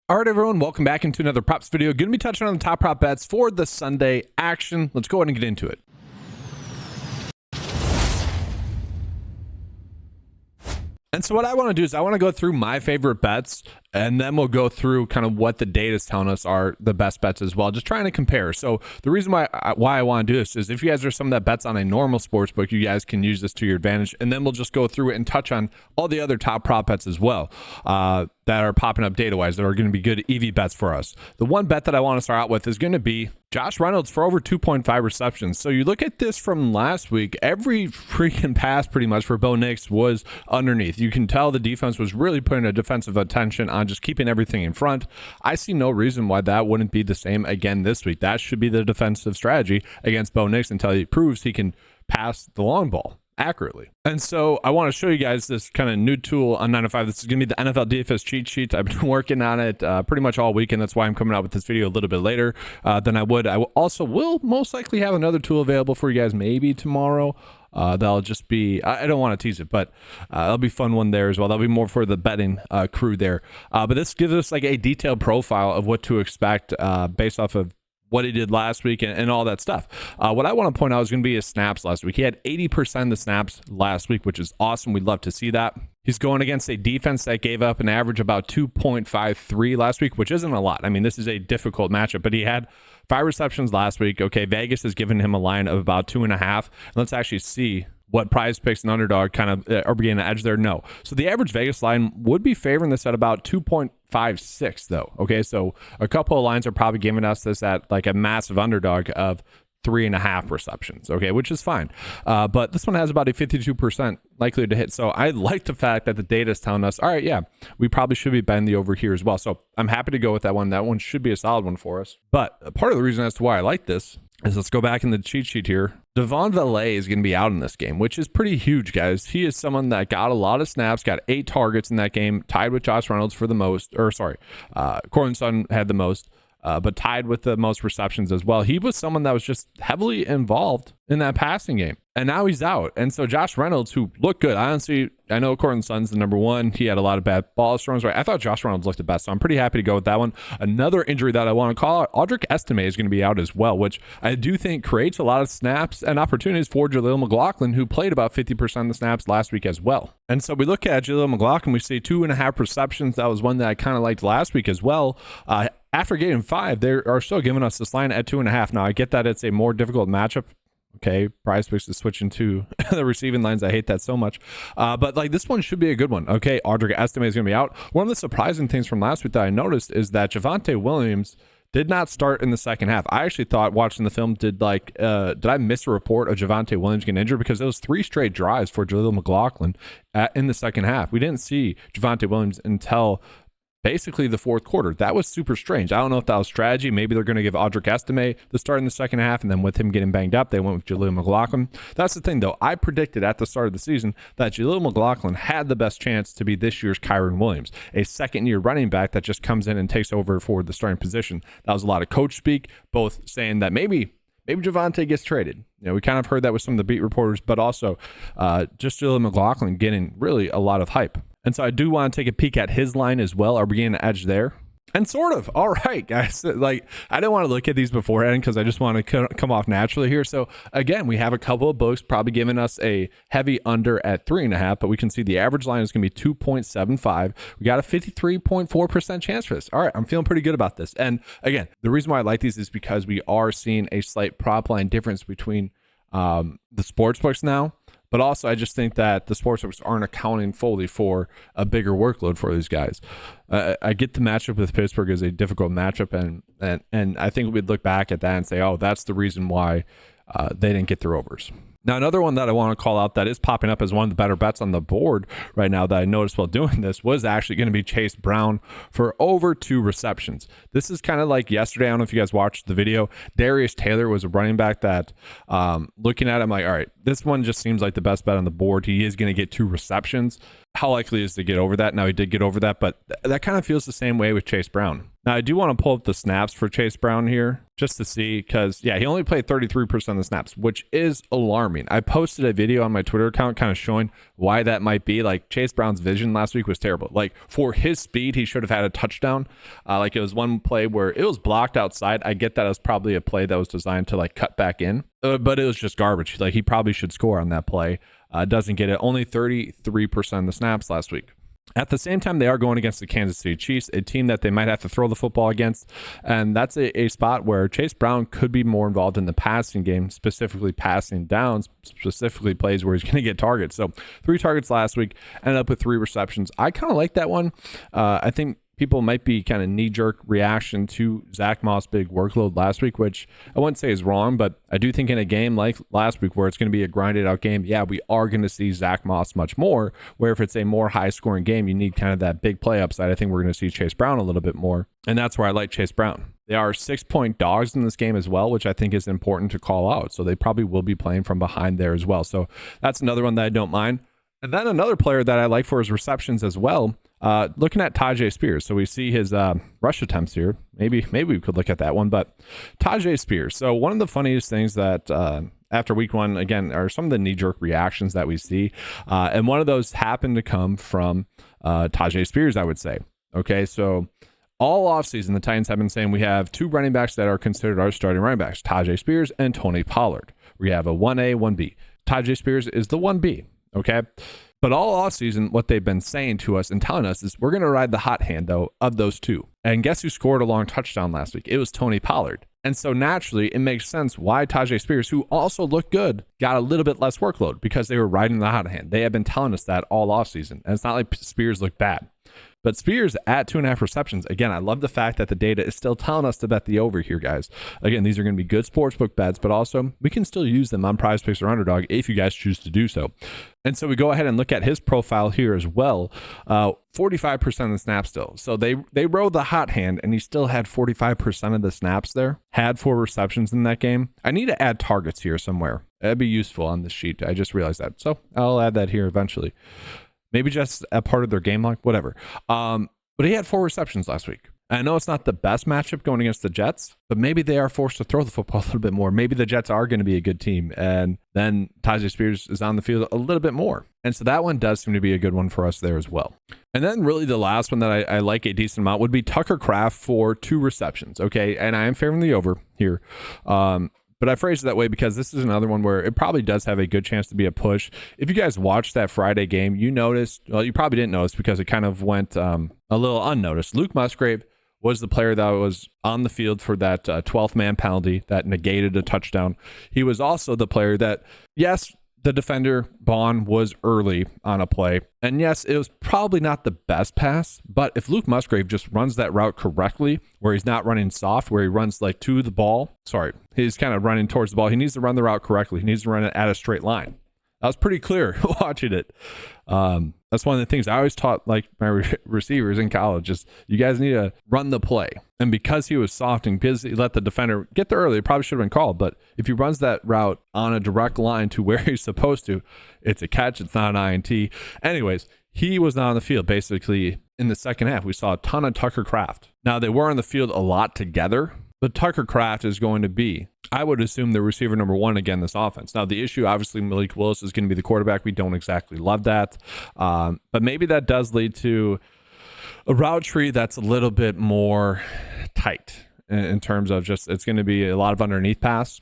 All right, everyone, welcome back into another props video. Going to be touching on the top prop bets for the Sunday action. Let's go ahead and get into it. And so what I want to do is I want to go through my favorite bets, and then we'll go through kind of what the data is telling us are the best bets as well, just trying to compare. So the reason why I want to do this is if you guys are some that bets on a normal sports book, you guys can use this to your advantage, and then we'll just go through it and touch on all the other top prop bets as well that are popping up data-wise that are going to be good EV bets for us. The one bet that I want to start out with is going to be Josh Reynolds for over 2.5 receptions. So you look at this from last week, every freaking pass pretty much for Bo Nix was underneath. You can tell the defense was really putting a defensive attention on just keeping everything in front. I see no reason why that wouldn't be the same again this week. That should be the defensive strategy against Bo Nix until he proves he can pass the long ball accurately. And so I want to show you guys this kind of new tool on 905. This is going to be the NFL DFS cheat sheet. I've been working on it pretty much all weekend. That's why I'm coming out with this video a little bit later than I would. I will most likely have another tool available for you guys maybe tomorrow. That'll just be, I don't want to tease it, but that'll be a fun one there as well. That'll be more for the betting crew there. But this gives us like a detailed profile of what to expect based off of what he did last week and all that stuff. What I want to point out is going to be his snaps last week. He had 80% of the snaps last week, which is awesome. We'd love to see that. He's going against a defense that gave up an average about 2.53 last week, which isn't a lot. I mean, this is a difficult matchup, but he had 5 receptions last week. Okay, Vegas has given him a line of about 2.5. Let's actually see what PrizePicks and Underdog kind of are beginning to edge there. No. So the average Vegas line would be favoring this at about 2.56 though. Okay, so a couple of lines are probably giving us this at like a massive underdog of 3.5 receptions, okay, which is fine. But this one has about a 52% likelihood to hit. So I like the fact that the data is telling us, all right, yeah, we probably should be betting the over here as well. So I'm happy to go with that one. That one should be a solid one for us. But part of the reason as to why I like this is, let's go back in the cheat sheet here. Devon Valet is going to be out in this game, which is pretty huge, guys. He is someone that got a lot of snaps, got 8 targets in that game, tied with Josh Reynolds for the most, or sorry, Cortland Sutton had the most, but tied with the most receptions as well. He was someone that was just heavily involved in that passing game, and now he's out. And so Josh Reynolds, who looked good, honestly, I know Cortland Sutton's the number one. He had a lot of bad ball throws, right? I thought Josh Reynolds looked the best, so I'm pretty happy to go with that one. Another injury that I want to call out, ODDSJAM is going to be out as well, which I do think creates a lot of snaps and opportunities for Jaleel McLaughlin, who played about 50% of the snaps last week as well. And so we look at Jaleel McLaughlin, we see 2.5 receptions. That was one that I kind of liked last week as well. After getting 5, they are still giving us this line at 2.5. Now, I get that it's a more difficult matchup. Okay, PrizePicks is switching to the receiving lines. I hate that so much. But like this one should be a good one. Okay, ODDSJAM is going to be out. One of the surprising things from last week that I noticed is that Javonte Williams did not start in the second half. I actually thought watching the film, did I miss a report of Javonte Williams getting injured? Because it was 3 straight drives for Jaleel McLaughlin in the second half. We didn't see Javonte Williams until basically the fourth quarter. That was super strange. I don't know if that was strategy. Maybe they're going to give ODDSJAM the start in the second half, and then with him getting banged up, they went with Jaleel McLaughlin. That's the thing, though. I predicted at the start of the season that Jaleel McLaughlin had the best chance to be this year's Kyren Williams, a second-year running back that just comes in and takes over for the starting position. That was a lot of coach speak, both saying that maybe Javonte gets traded. You know, we kind of heard that with some of the beat reporters, but also just Jaleel McLaughlin getting really a lot of hype. And so I do want to take a peek at his line as well. Are we getting an edge there? And sort of. All right, guys. Like, I didn't want to look at these beforehand because I just want to come off naturally here. So again, we have a couple of books probably giving us a heavy under at 3.5, but we can see the average line is going to be 2.75. We got a 53.4% chance for this. All right, I'm feeling pretty good about this. And again, the reason why I like these is because we are seeing a slight prop line difference between the sports books now. But also, I just think that the sportsbooks aren't accounting fully for a bigger workload for these guys. I get the matchup with Pittsburgh is a difficult matchup, and I think we'd look back at that and say, oh, that's the reason why they didn't get their overs. Now, another one that I want to call out that is popping up as one of the better bets on the board right now that I noticed while doing this was actually going to be Chase Brown for over 2 receptions. This is kind of like yesterday. I don't know if you guys watched the video. Darius Taylor was a running back that looking at him like, all right, This one just seems like the best bet on the board. He is going to get 2 receptions. How likely is to get over that? Now, he did get over that, but that kind of feels the same way with Chase Brown. Now, I do want to pull up the snaps for Chase Brown here just to see, because, yeah, he only played 33% of the snaps, which is alarming. I posted a video on my Twitter account kind of showing why that might be. Like, Chase Brown's vision last week was terrible. Like, for his speed, he should have had a touchdown. Like, it was one play where it was blocked outside. I get that it was probably a play that was designed to, like, cut back in, but it was just garbage. Like, he probably should score on that play. Doesn't get it. Only 33% of the snaps last week. At the same time, they are going against the Kansas City Chiefs, a team that they might have to throw the football against. And that's a spot where Chase Brown could be more involved in the passing game, specifically passing downs, specifically plays where he's going to get targets. So 3 targets last week, ended up with 3 receptions. I kind of like that one. I think people might be kind of knee-jerk reaction to Zach Moss' big workload last week, which I wouldn't say is wrong, but I do think in a game like last week where it's going to be a grinded-out game, yeah, we are going to see Zach Moss much more, where if it's a more high-scoring game, you need kind of that big play upside. I think we're going to see Chase Brown a little bit more, and that's where I like Chase Brown. They are 6-point dogs in this game as well, which I think is important to call out, so they probably will be playing from behind there as well. So that's another one that I don't mind. And then another player that I like for his receptions as well, looking at Tyjae Spears. So we see his rush attempts here. Maybe we could look at that one, but Tyjae Spears. So one of the funniest things that after week 1, again, are some of the knee-jerk reactions that we see. And one of those happened to come from Tyjae Spears, I would say. Okay, so all offseason, the Titans have been saying we have 2 running backs that are considered our starting running backs, Tyjae Spears and Tony Pollard. We have a 1A, 1B. Tyjae Spears is the 1B. Okay. But all offseason, what they've been saying to us and telling us is we're going to ride the hot hand, though, of those 2. And guess who scored a long touchdown last week? It was Tony Pollard. And so naturally, it makes sense why Tyjae Spears, who also looked good, got a little bit less workload because they were riding the hot hand. They have been telling us that all offseason. And it's not like Spears looked bad. But Spears at 2.5 receptions, again, I love the fact that the data is still telling us to bet the over here, guys. Again, these are going to be good sportsbook bets, but also we can still use them on PrizePicks or Underdog if you guys choose to do so. And so we go ahead and look at his profile here as well. 45% of the snaps still. So they rode the hot hand, and he still had 45% of the snaps there. Had 4 receptions in that game. I need to add targets here somewhere. That'd be useful on this sheet. I just realized that. So I'll add that here eventually. Maybe just a part of their game log, whatever. But he had 4 receptions last week. I know it's not the best matchup going against the Jets, but maybe they are forced to throw the football a little bit more. Maybe the Jets are going to be a good team, and then Tyjae Spears is on the field a little bit more. And so that one does seem to be a good one for us there as well. And then really the last one that I like a decent amount would be Tucker Kraft for 2 receptions. Okay, and I am favoring the over here. But I phrased it that way because this is another one where it probably does have a good chance to be a push. If you guys watched that Friday game, you noticed, well, you probably didn't notice because it kind of went a little unnoticed. Luke Musgrave was the player that was on the field for that 12th man penalty that negated a touchdown. He was also the player that, yes, the defender, Bond, was early on a play. And yes, it was probably not the best pass, but if Luke Musgrave just runs that route correctly, where he's not running soft, where he runs like to the ball, he's kind of running towards the ball. He needs to run the route correctly. He needs to run it at a straight line. That was pretty clear watching it. That's one of the things I always taught like my receivers in college is you guys need to run the play. And because he was soft and because he let the defender get there early, it probably should have been called. But if he runs that route on a direct line to where he's supposed to, it's a catch. It's not an INT. Anyways, he was not on the field basically in the second half. We saw a ton of Tucker Kraft. Now, they were on the field a lot together, but Tucker Kraft is going to be, I would assume, the receiver number 1 again this offense. Now, the issue, obviously, Malik Willis is going to be the quarterback. We don't exactly love that. But maybe that does lead to a route tree that's a little bit more tight in terms of just it's going to be a lot of underneath passes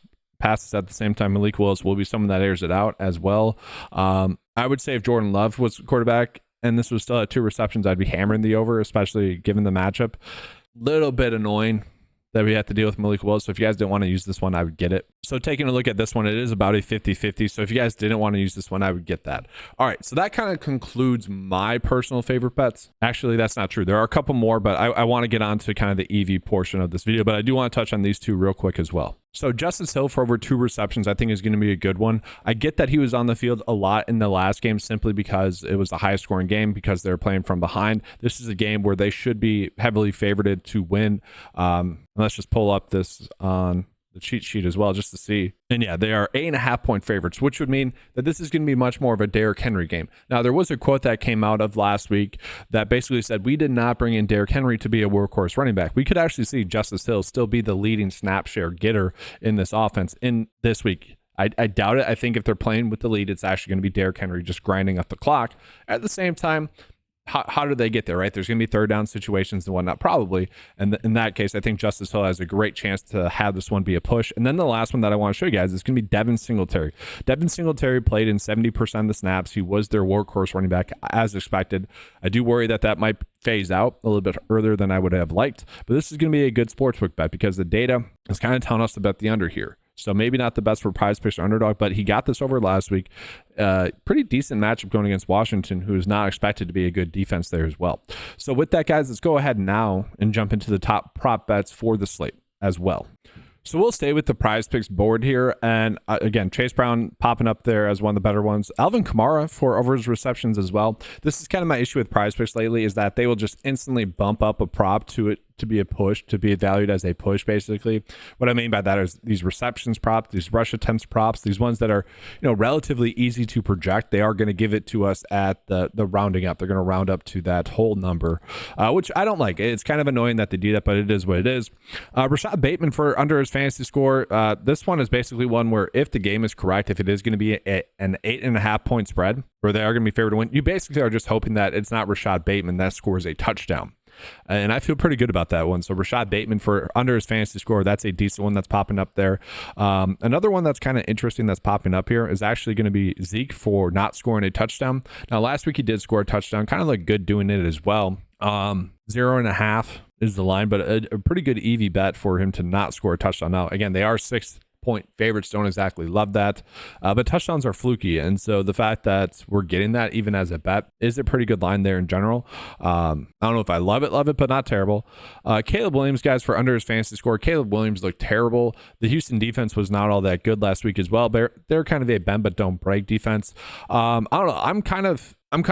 at the same time. Malik Willis will be someone that airs it out as well. I would say if Jordan Love was quarterback and this was still at 2 receptions, I'd be hammering the over, especially given the matchup. Little bit annoying that we have to deal with Malik Willis. So if you guys didn't want to use this one, I would get it. So taking a look at this one, it is about a 50-50. So if you guys didn't want to use this one, I would get that. All right. So that kind of concludes my personal favorite bets. Actually, that's not true. There are a couple more, but I want to get on to kind of the EV portion of this video, but I do want to touch on these 2 real quick as well. So Justice Hill for over 2 receptions, I think is going to be a good one. I get that he was on the field a lot in the last game simply because it was the highest scoring game because they're playing from behind. This is a game where they should be heavily favored to win. Let's just pull up this on cheat sheet as well just to see. And yeah, they are 8.5-point favorites, which would mean that this is going to be much more of a Derrick Henry game. Now, there was a quote that came out of last week that basically said, we did not bring in Derrick Henry to be a workhorse running back. We could actually see Justice Hill still be the leading snap share getter in this offense in this week. I doubt it. I think if they're playing with the lead, it's actually going to be Derrick Henry just grinding up the clock. At the same time, how do they get there, right? There's going to be third down situations and whatnot, probably. And in that case, I think Justice Hill has a great chance to have this one be a push. And then the last one that I want to show you guys is going to be Devin Singletary. Devin Singletary played in 70% of the snaps. He was their workhorse running back as expected. I do worry that might phase out a little bit earlier than I would have liked. But this is going to be a good sportsbook bet because the data is kind of telling us to bet the under here. So maybe not the best for PrizePicks or Underdog, but he got this over last week. Pretty decent matchup going against Washington, who is not expected to be a good defense there as well. So with that, guys, let's go ahead now and jump into the top prop bets for the slate as well. So we'll stay with the PrizePicks board here. And again, Chase Brown popping up there as one of the better ones. Alvin Kamara for over his receptions as well. This is kind of my issue with PrizePicks lately is that they will just instantly bump up a prop to it to be a push, to be valued as a push, basically. What I mean by that is these receptions props, these rush attempts props, these ones that are, relatively easy to project. They are going to give it to us at the rounding up. They're going to round up to that whole number, which I don't like. It's kind of annoying that they do that, but it is what it is. Rashad Bateman for under his fantasy score. This one is basically one where if the game is correct, if it is going to be an 8.5-point spread where they are going to be favored to win, you basically are just hoping that it's not Rashad Bateman that scores a touchdown. And I feel pretty good about that one. So Rashad Bateman for under his fantasy score, that's a decent one that's popping up there. Another one that's kind of interesting that's popping up here is actually going to be Zeke for not scoring a touchdown. Now, last week he did score a touchdown, kind of looked good doing it as well. 0.5 is the line, but a pretty good EV bet for him to not score a touchdown. Now, again, they are 6 point favorites, don't exactly love that, but touchdowns are fluky, and so the fact that we're getting that even as a bet is a pretty good line there in general. I don't know if I love it, but not terrible. Caleb Williams, guys, for under his fantasy score. Caleb Williams looked terrible. The Houston defense was not all that good last week as well. They're kind of a bend but don't break defense. I don't know. I'm kind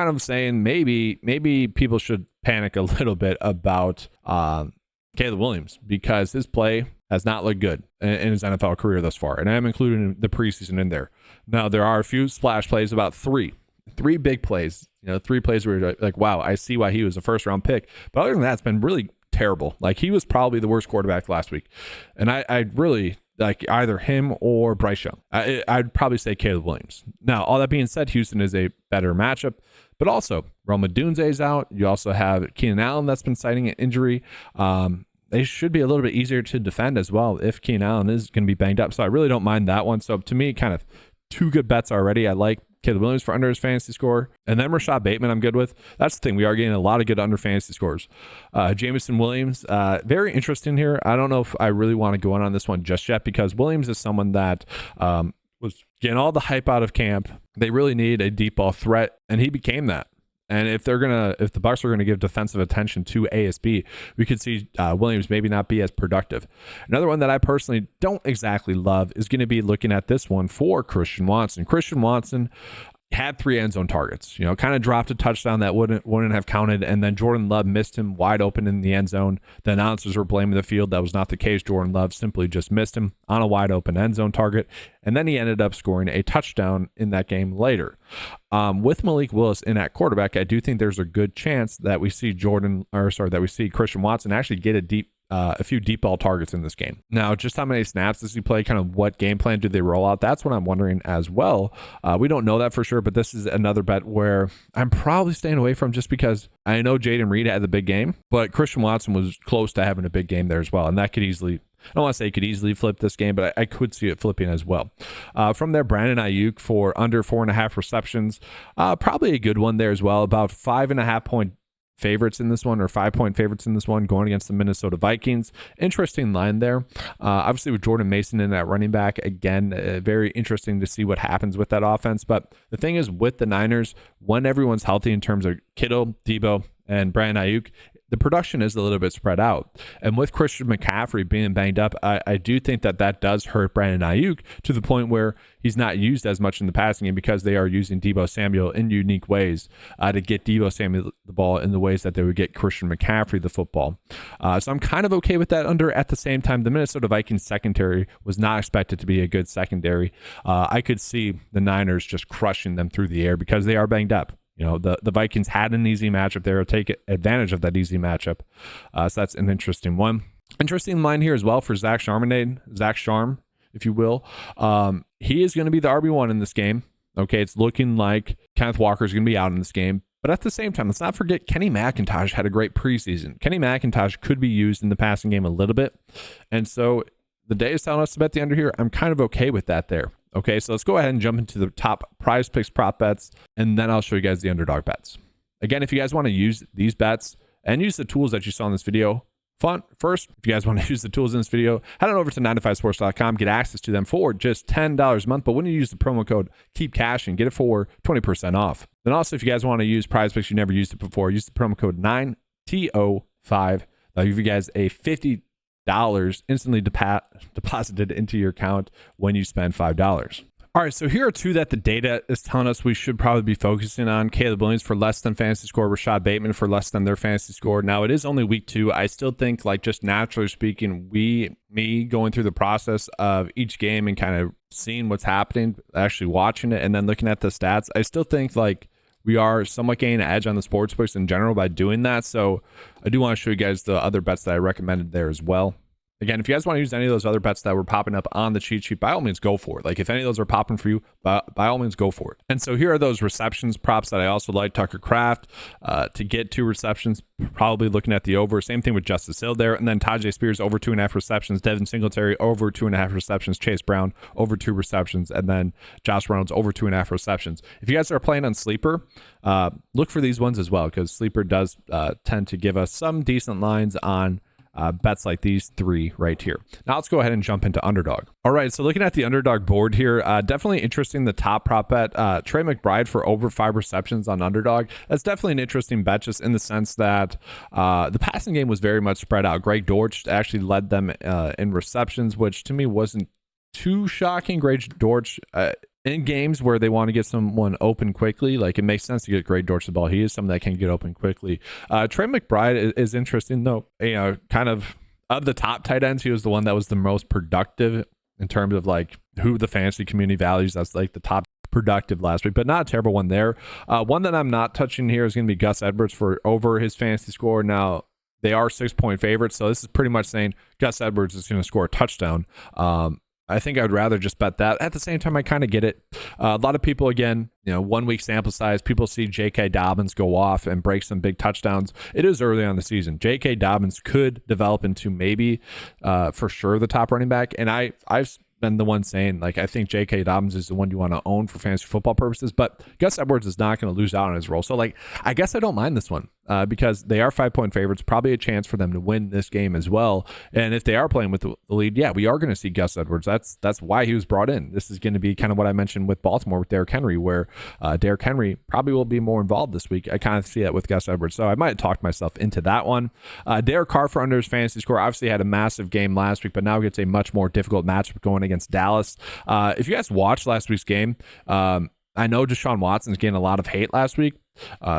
of saying maybe people should panic a little bit about Caleb Williams because his play has not looked good in his NFL career thus far. And I'm including the preseason in there. Now, there are a few splash plays, about three big plays, 3 plays where you're like, wow, I see why he was a first round pick. But other than that, it's been really terrible. Like, he was probably the worst quarterback last week. And I really like either him or Bryce Young. I'd probably say Caleb Williams. Now, all that being said, Houston is a better matchup. But also, Roma Dunze's out. You also have Keenan Allen that's been citing an injury. They should be a little bit easier to defend as well if Keenan Allen is going to be banged up. So I really don't mind that one. So to me, kind of 2 good bets already. I like Caleb Williams for under his fantasy score. And then Rashad Bateman, I'm good with. That's the thing. We are getting a lot of good under fantasy scores. Jameson Williams, very interesting here. I don't know if I really want to go on this one just yet because Williams is someone that was getting all the hype out of camp. They really need a deep ball threat, and he became that. And if the Bucs are gonna give defensive attention to ASB, we could see Williams maybe not be as productive. Another one that I personally don't exactly love is going to be looking at this one for Christian Watson. Christian Watson had 3 end zone targets, kind of dropped a touchdown that wouldn't have counted, and then Jordan Love missed him wide open in the end zone. The announcers were blaming the field. That was not the case. Jordan Love simply just missed him on a wide open end zone target, and then he ended up scoring a touchdown in that game later. With Malik Willis in at quarterback, I do think there's a good chance that we see Christian Watson actually get a few deep ball targets in this game. Now, just how many snaps does he play? Kind of what game plan do they roll out? That's what I'm wondering as well. We don't know that for sure, but this is another bet where I'm probably staying away from just because I know Jaden Reed had the big game, but Christian Watson was close to having a big game there as well. And that could easily, I don't want to say it could easily flip this game, but I could see it flipping as well. From there, Brandon Ayuk for under 4.5 receptions. Probably a good one there as well. About 5.5 point favorites in this one, or 5 point favorites in this one, going against the Minnesota Vikings. Interesting line there. Obviously with Jordan Mason in that running back, again, very interesting to see what happens with that offense. But the thing is with the Niners, when everyone's healthy in terms of Kittle, Debo, and Brandon Ayuk, the production is a little bit spread out. And with Christian McCaffrey being banged up, I do think that does hurt Brandon Ayuk to the point where he's not used as much in the passing game because they are using Deebo Samuel in unique ways to get Deebo Samuel the ball in the ways that they would get Christian McCaffrey the football. So I'm kind of okay with that under. At the same time, the Minnesota Vikings secondary was not expected to be a good secondary. I could see the Niners just crushing them through the air because they are banged up. You know, the Vikings had an easy matchup there. Take advantage of that easy matchup. So that's an interesting one. Interesting line here as well for Zach Charm, if you will. He is going to be the RB1 in this game. Okay, it's looking like Kenneth Walker is going to be out in this game. But at the same time, let's not forget Kenny McIntosh had a great preseason. Kenny McIntosh could be used in the passing game a little bit. And so the day is telling us to bet the under here. I'm kind of okay with that there. Okay, so let's go ahead and jump into the top PrizePicks prop bets, and then I'll show you guys the underdog bets. Again, if you guys want to use these bets and use the tools that you saw in this video, first, if you guys want to use the tools in this video, head on over to 9to5sports.com, get access to them for just $10 a month. But when you use the promo code KEEPCASHING, get it for 20% off. Then also, if you guys want to use PrizePicks, you never used it before, use the promo code 9TO5. That'll give you guys a $50 instantly deposited into your account when you spend $5. All right, so here are two that the data is telling us we should probably be focusing on. Caleb Williams for less than fantasy score, Rashad Bateman for less than their fantasy score. Now, it is only week 2. I still think, like, just naturally speaking, me going through the process of each game and kind of seeing what's happening, actually watching it, and then looking at the stats, I still think, like, we are somewhat gaining an edge on the sportsbooks in general by doing that. So I do want to show you guys the other bets that I recommended there as well. Again, if you guys want to use any of those other bets that were popping up on the cheat sheet, by all means, go for it. Like, if any of those are popping for you, by all means, go for it. And so here are those receptions props that I also like. Tucker Kraft to get 2 receptions, probably looking at the over. Same thing with Justice Hill there. And then Tajay Spears over 2.5 receptions. Devin Singletary over 2.5 receptions. Chase Brown over 2 receptions. And then Josh Reynolds over 2.5 receptions. If you guys are playing on Sleeper, look for these ones as well, because Sleeper does tend to give us some decent lines on bets like these 3 right here. Now let's go ahead and jump into Underdog. All right, so looking at the Underdog board here, definitely interesting. The top prop bet, Trey McBride for over 5 receptions on Underdog. That's definitely an interesting bet, just in the sense that the passing game was very much spread out. Greg Dortch actually led them in receptions, which to me wasn't too shocking. Greg Dortch in games where they want to get someone open quickly, like, it makes sense to get Greg Dortch the ball. He is someone that can get open quickly. Trey McBride is interesting, though. You know, kind of the top tight ends, he was the one that was the most productive in terms of, like, who the fantasy community values. That's like the top productive last week, but not a terrible one there. One that I'm not touching here is going to be Gus Edwards for over his fantasy score. Now, they are 6-point favorites, so this is pretty much saying Gus Edwards is going to score a touchdown. I think I would rather just bet that. At the same time, I kind of get it. A lot of people, again, 1 week sample size, people see J.K. Dobbins go off and break some big touchdowns. It is early on the season. J.K. Dobbins could develop into maybe for sure the top running back. And I've been the one saying, like, I think J.K. Dobbins is the one you want to own for fantasy football purposes, but Gus Edwards is not going to lose out on his role. So, like, I guess I don't mind this one because they are 5-point favorites, probably a chance for them to win this game as well. And if they are playing with the lead, yeah, we are going to see Gus Edwards. That's why he was brought in. This is going to be kind of what I mentioned with Baltimore with Derrick Henry, where Derrick Henry probably will be more involved this week. I kind of see that with Gus Edwards. So I might have talked myself into that one. Derek Carr for under his fantasy score obviously had a massive game last week, but now gets a much more difficult matchup going against Dallas. If you guys watched last week's game, I know Deshaun Watson's getting a lot of hate last week,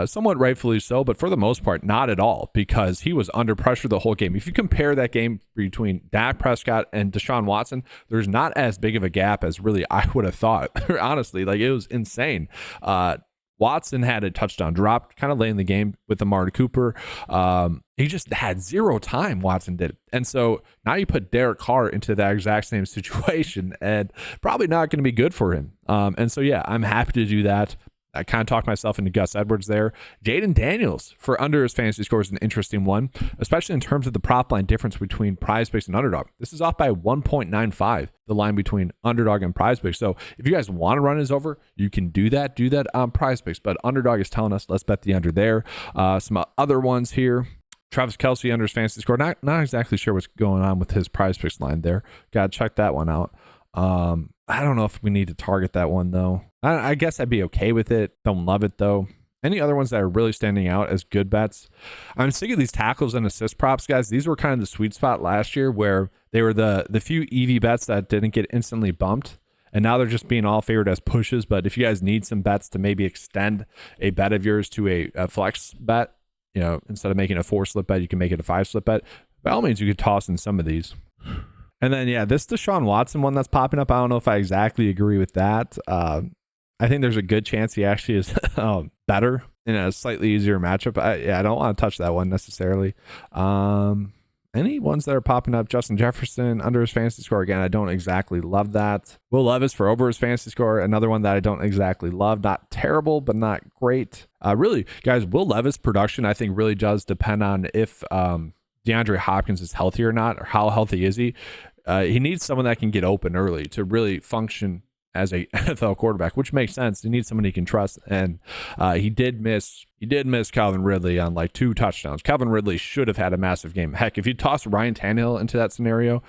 somewhat rightfully so, but for the most part, not at all, because he was under pressure the whole game. If you compare that game between Dak Prescott and Deshaun Watson, there's not as big of a gap as really I would have thought. Honestly, like, it was insane. Watson had a touchdown dropped, kind of late in the game with Amari Cooper. He just had 0 time, Watson did. And so now you put Derek Carr into that exact same situation, and probably not going to be good for him. And so, yeah, I'm happy to do that. I kind of talked myself into Gus Edwards there. Jaden Daniels for under his fantasy score is an interesting one, especially in terms of the prop line difference between PrizePicks and Underdog. This is off by 1.95, the line between Underdog and PrizePicks. So if you guys want to run his over, you can do that. Do that on PrizePicks. But Underdog is telling us, let's bet the under there. Some other ones here. Travis Kelce under his fantasy score. Not exactly sure what's going on with his PrizePicks line there. Got to check that one out. I don't know if we need to target that one, though. I guess I'd be okay with it. Don't love it, though. Any other ones that are really standing out as good bets? I'm sick of these tackles and assist props, guys. These were kind of the sweet spot last year where they were the few EV bets that didn't get instantly bumped. And now they're just being all favored as pushes. But if you guys need some bets to maybe extend a bet of yours to a flex bet, you know, instead of making a 4-slip bet, you can make it a 5-slip bet. By all means, you could toss in some of these. And then, yeah, this Deshaun Watson one that's popping up, I don't know if I exactly agree with that. I think there's a good chance he actually is better in a slightly easier matchup. I don't want to touch that one necessarily. Any ones that are popping up? Justin Jefferson under his fantasy score. Again, I don't exactly love that. Will Levis for over his fantasy score. Another one that I don't exactly love. Not terrible, but not great. Really, guys, Will Levis production, I think, really does depend on if DeAndre Hopkins is healthy or not, or how healthy is he. He needs someone that can get open early to really function as a NFL quarterback, which makes sense. He needs someone he can trust. And he did miss Calvin Ridley on like 2 touchdowns. Calvin Ridley should have had a massive game. Heck, if you toss Ryan Tannehill into that scenario,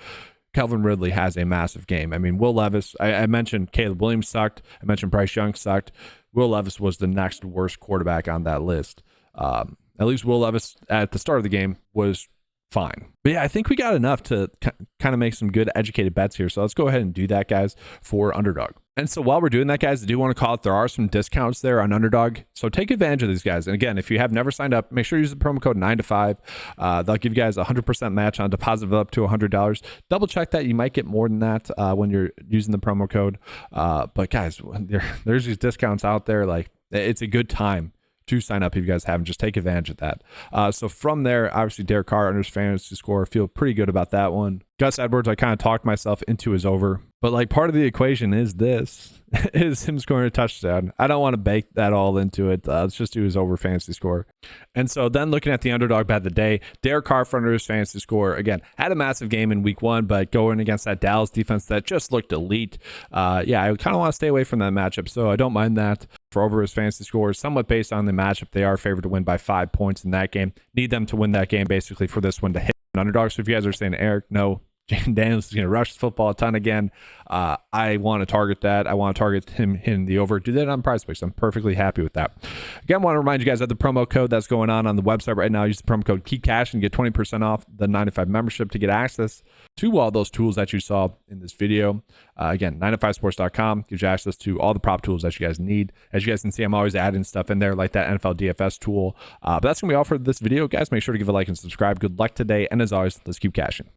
Calvin Ridley has a massive game. I mean, Will Levis, I mentioned Caleb Williams sucked. I mentioned Bryce Young sucked. Will Levis was the next worst quarterback on that list. At least Will Levis at the start of the game was fine. But yeah, I think we got enough to kind of make some good educated bets here. So let's go ahead and do that, guys, for Underdog. And so while we're doing that, guys, I do want to call it, there are some discounts there on Underdog. So take advantage of these, guys. And again, if you have never signed up, make sure you use the promo code 9to5. They'll give you guys a 100% match on deposit of up to $100. Double check that. You might get more than that when you're using the promo code. But guys, there's these discounts out there. Like, it's a good time to sign up if you guys haven't. Just take advantage of that. So from there, obviously Derek Carr under his fantasy score, feel pretty good about that one. Gus Edwards, I kind of talked myself into his over, but like part of the equation is him scoring a touchdown. I don't want to bake that all into it. Let's just do his over fantasy score. And so then looking at the underdog bet of the day, Derek Carr for under his fantasy score, again, had a massive game in week 1, but going against that Dallas defense that just looked elite. Yeah, I kind of want to stay away from that matchup, so I don't mind that. For over his fantasy score, somewhat based on the matchup, they are favored to win by 5 points in that game. Need them to win that game basically for this one to hit an underdog. So if you guys are saying, Eric, no, Jaden Daniels is going to rush the football a ton again, I want to target that. I want to target him in the over. Do that on PrizePicks. I'm perfectly happy with that. Again, I want to remind you guys of the promo code that's going on the website right now. Use the promo code KEEPCASH and get 20% off the 95 membership to get access to all those tools that you saw in this video. Again, 9to5sports.com gives you access to all the prop tools that you guys need. As you guys can see, I'm always adding stuff in there like that NFL DFS tool. But that's going to be all for this video, guys. Make sure to give a like and subscribe. Good luck today. And as always, let's keep cashing.